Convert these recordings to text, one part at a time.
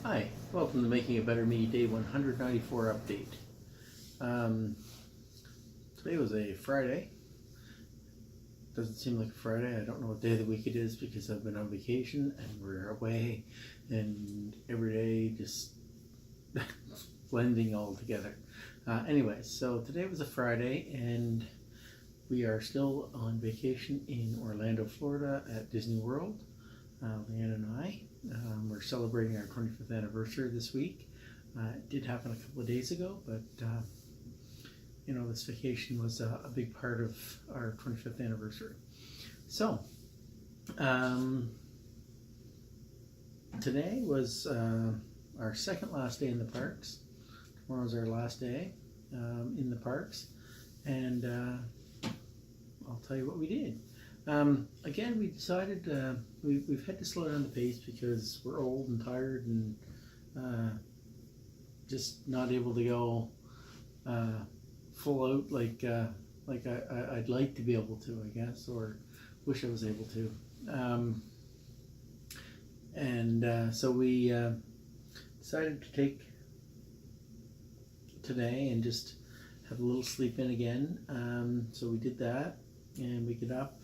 Hi, welcome to Making a Better Me Day 194 update. Um, Today was a Friday. Doesn't seem like a Friday. I don't know what day of the week it is because I've been on vacation and we're away and every day just blending all together. Anyway, so today was a Friday and we are still on vacation in Orlando, Florida at Disney World. Leanne and I. We're celebrating our 25th anniversary this week. It did happen a couple of days ago, but this vacation was a big part of our 25th anniversary. So, today was our second last day in the parks. Tomorrow's our last day in the parks, and I'll tell you what we did. Again, we decided we've had to slow down the pace because we're old and tired and just not able to go full out like I'd like to be able to, I guess, or wish I was able to. So we decided to take today and just have a little sleep in again. So we did that, and we get up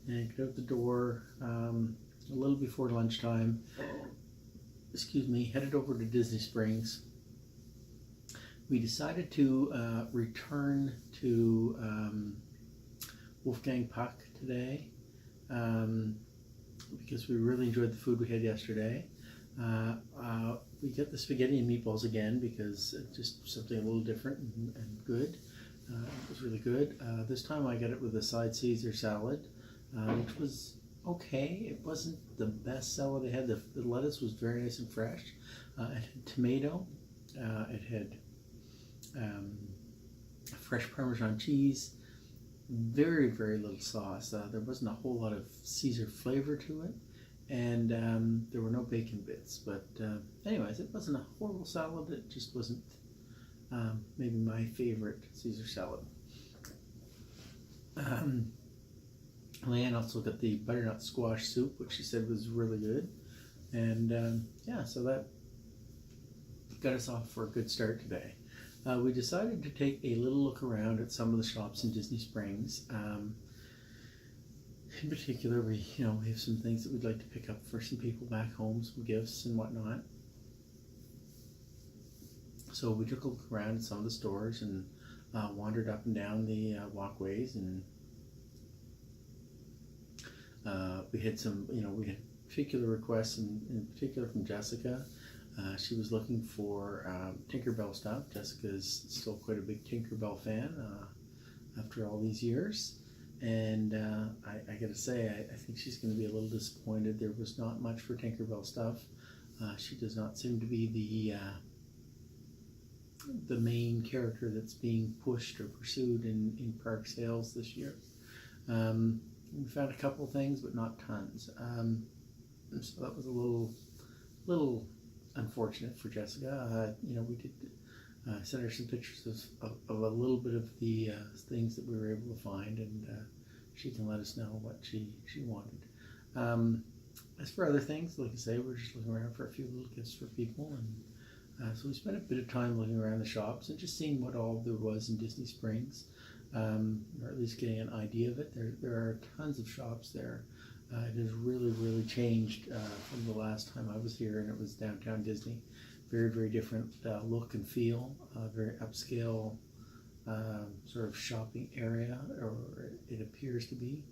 and get out the door a little before lunchtime. Headed over to Disney Springs. We decided to return to Wolfgang Puck today because we really enjoyed the food we had yesterday. We get the spaghetti and meatballs again because it's just something a little different and good. It was really good. This time I got it with a side Caesar salad, which was okay. It wasn't the best salad they had. The lettuce was very nice and fresh. It had tomato. It had fresh Parmesan cheese. Very, very little sauce. There wasn't a whole lot of Caesar flavor to it. And there were no bacon bits. But anyways, it wasn't a horrible salad. It just wasn't maybe my favorite Caesar salad. Leanne also got the butternut squash soup, which she said was really good. And so that got us off for a good start today. We decided to take a little look around at some of the shops in Disney Springs. In particular, we have some things that we'd like to pick up for some people back home, some gifts and whatnot. So we took a look around at some of the stores and wandered up and down the walkways, and we had particular requests, in particular from Jessica. She was looking for Tinkerbell stuff. Jessica's still quite a big Tinkerbell fan after all these years. And I gotta say, I think she's going to be a little disappointed. There was not much for Tinkerbell stuff. She does not seem to be the main character that's being pushed or pursued in park sales this year. We found a couple things, but not tons. So that was a little unfortunate for Jessica. We did send her some pictures of a little bit of the things that we were able to find, and she can let us know what she wanted. As for other things, like I say, we're just looking around for a few little gifts for people, and so we spent a bit of time looking around the shops and just seeing what all there was in Disney Springs, or at least getting an idea of it. There are tons of shops there. It has really, really changed from the last time I was here, and it was downtown Disney. Very, very different look and feel, very upscale sort of shopping area, or it appears to be.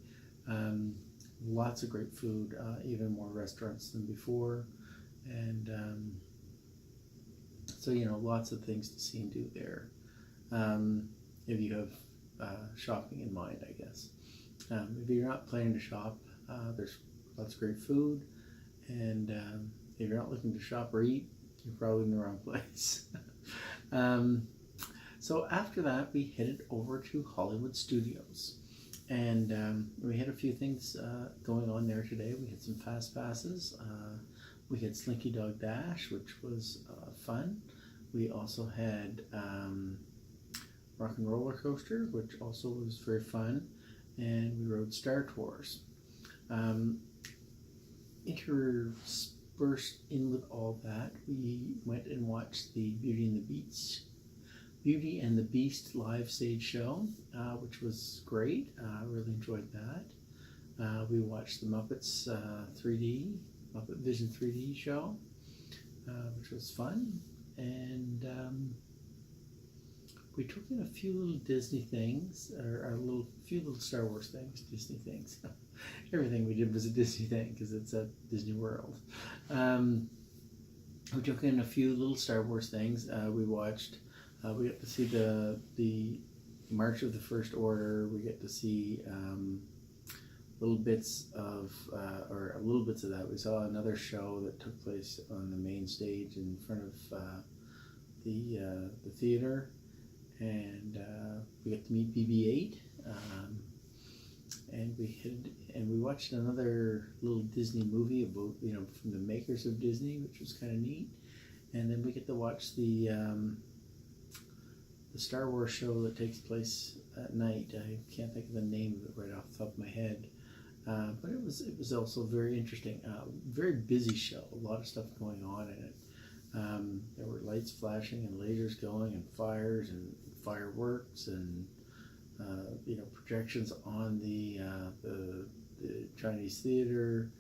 Lots of great food, even more restaurants than before, and so lots of things to see and do there. If you have shopping in mind, I guess. If you're not planning to shop, there's lots of great food, and if you're not looking to shop or eat, you're probably in the wrong place. So after that, we headed over to Hollywood Studios, and we had a few things going on there today. We had some fast passes. We had Slinky Dog Dash, which was fun. We also had Rock and Roller Coaster, which also was very fun, and we rode Star Tours. burst in with all that, we went and watched the Beauty and the Beast live stage show, which was great. I really enjoyed that. We watched the Muppets 3D, Muppet Vision 3D show, which was fun. And we took in a few little Disney things, or few little Star Wars things, Disney things. Everything we did was a Disney thing because it's at Disney World. We took in a few little Star Wars things. We watched. We got to see the March of the First Order. We get to see little bits of that. We saw another show that took place on the main stage in front of the theater, and we got to meet BB-8. And we watched another little Disney movie about, from the makers of Disney, which was kind of neat. And then we get to watch the Star Wars show that takes place at night. I can't think of the name of it right off the top of my head, but it was also very interesting. Very busy show, a lot of stuff going on in it. There were lights flashing and lasers going and fires and fireworks and projections on the Chinese theater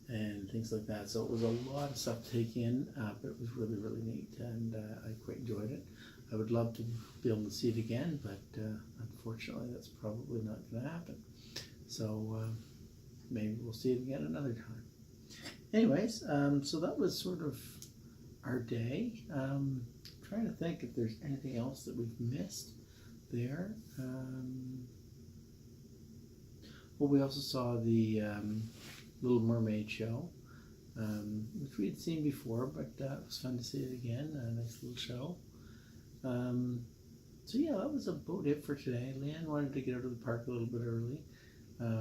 and things like that. So it was a lot of stuff to take in, but it was really, really neat, and I quite enjoyed it. I would love to be able to see it again, but unfortunately that's probably not going to happen. So maybe we'll see it again another time. Anyways, so that was sort of our day. Trying to think if there's anything else that we've missed there. Well, we also saw the Little Mermaid show, which we had seen before, but it was fun to see it again. A nice little show. So yeah, that was about it for today. Leanne wanted to get out of the park a little bit early,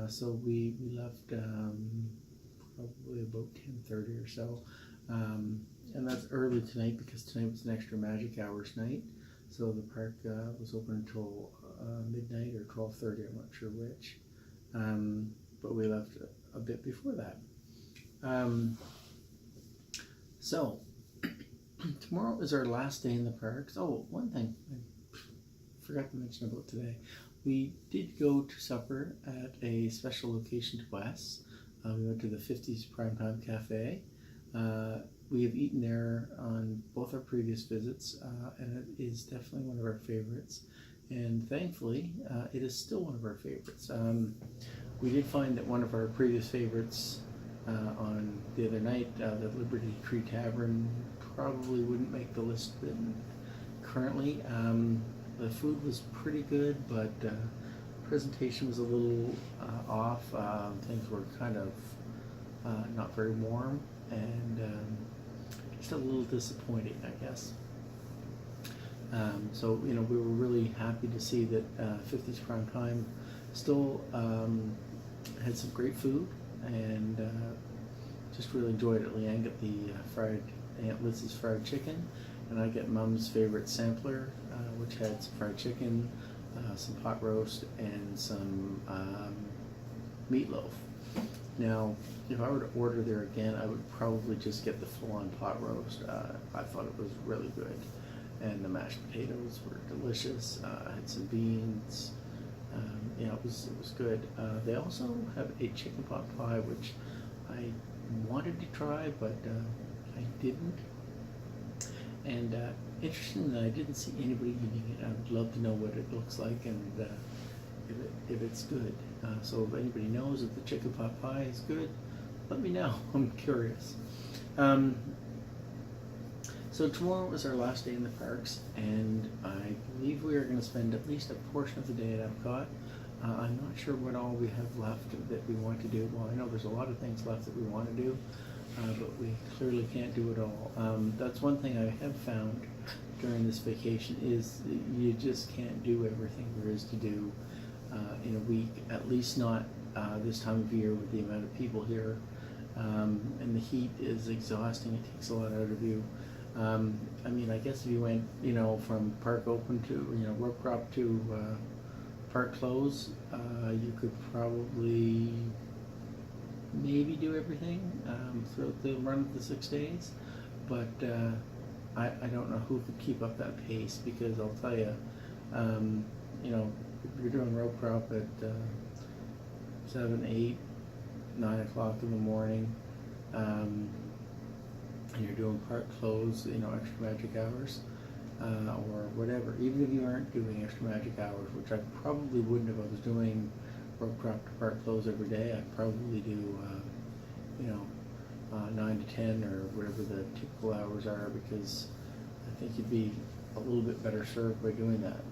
so we left probably about 10:30 or so, and that's early tonight because tonight was an extra magic hours night. So the park was open until midnight or 12:30. I'm not sure which, but we left a bit before that. So tomorrow is our last day in the parks. Oh, one thing I forgot to mention about today. We did go to supper at a special location to Wes. We went to the 50s Primetime Cafe. We have eaten there on both our previous visits, and it is definitely one of our favorites. And thankfully, it is still one of our favorites. We did find that one of our previous favorites on the other night, the Liberty Tree Tavern, probably wouldn't make the list currently. The food was pretty good, but presentation was a little off. Things were kind of not very warm, and just a little disappointing, I guess. So we were really happy to see that 50s Prime Time still had some great food, and just really enjoyed it. Leanne got the Aunt Liz's fried chicken, and I get Mom's favorite sampler, which had some fried chicken, some pot roast, and some meatloaf. Now, if I were to order there again, I would probably just get the full-on pot roast. I thought it was really good, and the mashed potatoes were delicious. I had some beans. It was good. They also have a chicken pot pie, which I wanted to try, but I didn't. And interesting that I didn't see anybody eating it. I would love to know what it looks like and if it's good. So if anybody knows if the chicken pot pie is good, let me know. I'm curious. So tomorrow is our last day in the parks, and I believe we are going to spend at least a portion of the day at Epcot. I'm not sure what all we have left that we want to do. Well, I know there's a lot of things left that we want to do, but we clearly can't do it all. That's one thing I have found during this vacation is that you just can't do everything there is to do in a week, at least not this time of year with the amount of people here. And the heat is exhausting. It takes a lot out of you. I mean, I guess if you went, from park open to, rope crop to park close, you could probably maybe do everything throughout the run of the 6 days, but I don't know who could keep up that pace, because I'll tell you, um, if you're doing rope crop at 7, 8, 9 o'clock in the morning, um, and you're doing park close, extra magic hours, or whatever. Even if you aren't doing extra magic hours, which I probably wouldn't if I was doing rope crop to park close every day, I'd probably do, 9 to 10 or whatever the typical hours are, because I think you'd be a little bit better served by doing that.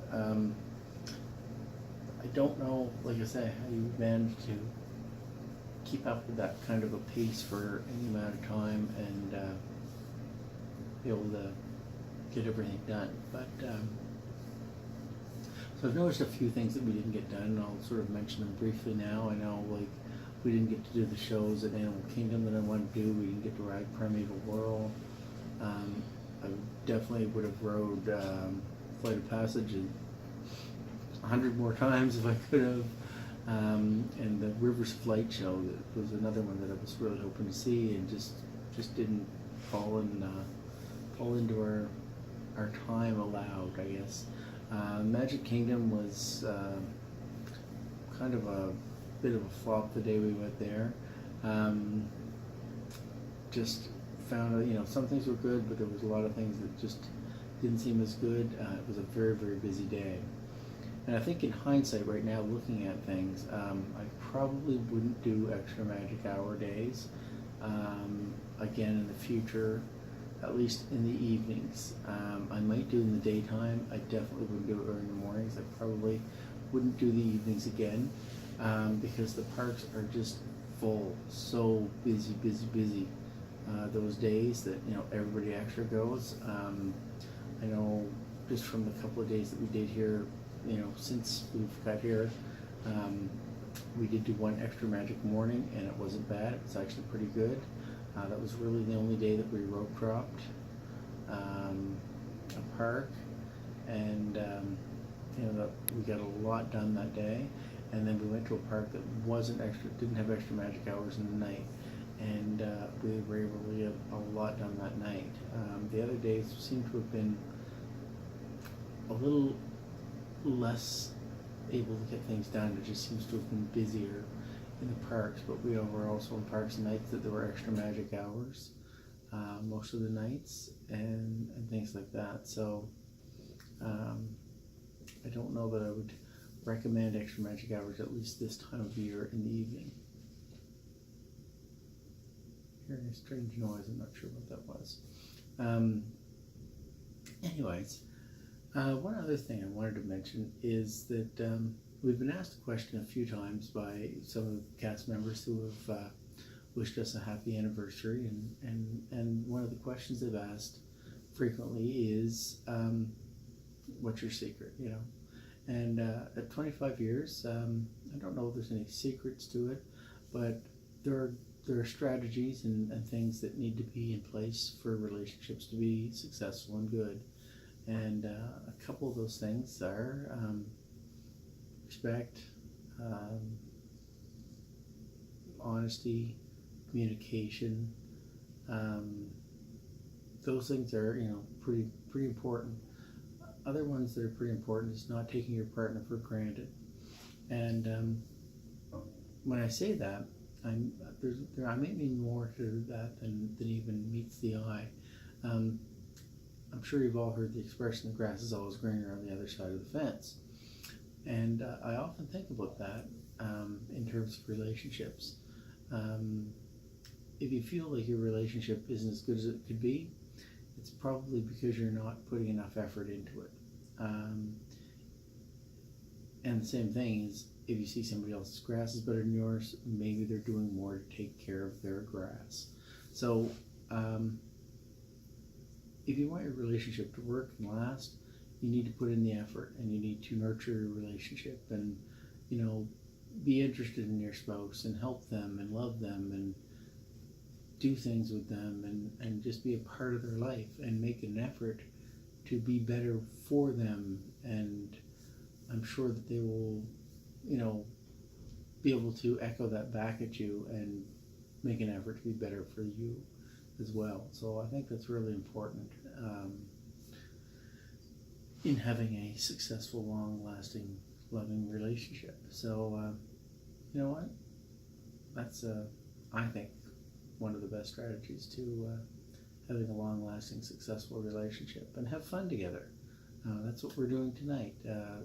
I don't know, like I say, how you manage to keep up with that kind of a pace for any amount of time and be able to get everything done. But so I've noticed a few things that we didn't get done, and I'll sort of mention them briefly now. I know, like, we didn't get to do the shows at Animal Kingdom that I wanted to do. We didn't get to ride Primeval Whirl. I definitely would have rode Flight of Passage 100 more times if I could have. And the Rivers Flight show, that was another one that I was really hoping to see, and just didn't fall into our time allowed, I guess. Magic Kingdom was kind of a bit of a flop the day we went there. Just found some things were good, but there was a lot of things that just didn't seem as good. It was a very, very busy day. And I think in hindsight right now, looking at things, I probably wouldn't do extra magic hour days again in the future, at least in the evenings. I might do in the daytime. I definitely wouldn't do it early in the mornings. I probably wouldn't do the evenings again, because the parks are just full, so busy, busy, busy those days that everybody extra goes. I know just from the couple of days that we did here, since we've got here, we did do one extra magic morning, and it wasn't bad. It was actually pretty good. That was really the only day that we rope dropped a park, and we got a lot done that day. And then we went to a park that didn't have extra magic hours in the night, and we were able to get a lot done that night. The other days seemed to have been a little less able to get things done. It just seems to have been busier in the parks, but we were also in parks nights that there were extra magic hours most of the nights, and things like that. So I don't know that I would recommend extra magic hours, at least this time of year in the evening. Hearing a strange noise, I'm not sure what that was. Anyways, one other thing I wanted to mention is that we've been asked a question a few times by some of the cast members who have wished us a happy anniversary, and one of the questions they've asked frequently is, what's your secret, And at 25 years, I don't know if there's any secrets to it, but there are strategies and things that need to be in place for relationships to be successful and good. And a couple of those things are respect, honesty, communication. Those things are pretty important. Other ones that are pretty important is not taking your partner for granted. And when I say that, I might mean more to that than even meets the eye. I'm sure you've all heard the expression, the grass is always greener on the other side of the fence. And I often think about that in terms of relationships. If you feel like your relationship isn't as good as it could be, it's probably because you're not putting enough effort into it. And the same thing is, if you see somebody else's grass is better than yours, maybe they're doing more to take care of their grass. So if you want your relationship to work and last, you need to put in the effort, and you need to nurture your relationship, and be interested in your spouse and help them and love them and do things with them, and just be a part of their life and make an effort to be better for them. And I'm sure that they will be able to echo that back at you, and make an effort to be better for you as well. So I think that's really important in having a successful, long-lasting, loving relationship. So you know what? That's I think one of the best strategies to having a long-lasting, successful relationship, and have fun together. That's what we're doing tonight.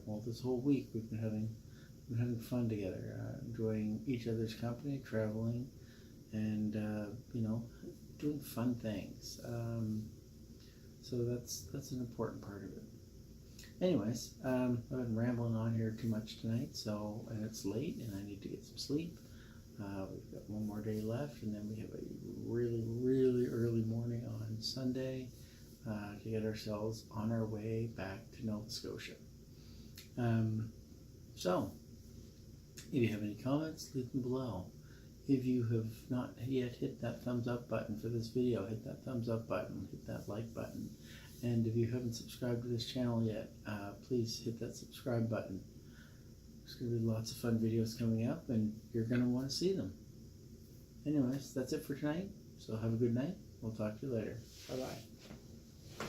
Well, this whole week we've been having fun together, enjoying each other's company, traveling, and doing fun things. So that's an important part of it. Anyways, I've been rambling on here too much tonight, and it's late, and I need to get some sleep. We've got one more day left, and then we have a really, really early morning on Sunday to get ourselves on our way back to Nova Scotia. So, if you have any comments, leave them below. If you have not yet hit that thumbs up button for this video, hit that thumbs up button, hit that like button. And if you haven't subscribed to this channel yet, please hit that subscribe button. There's going to be lots of fun videos coming up, and you're going to want to see them. Anyways, that's it for tonight. So have a good night. We'll talk to you later. Bye-bye.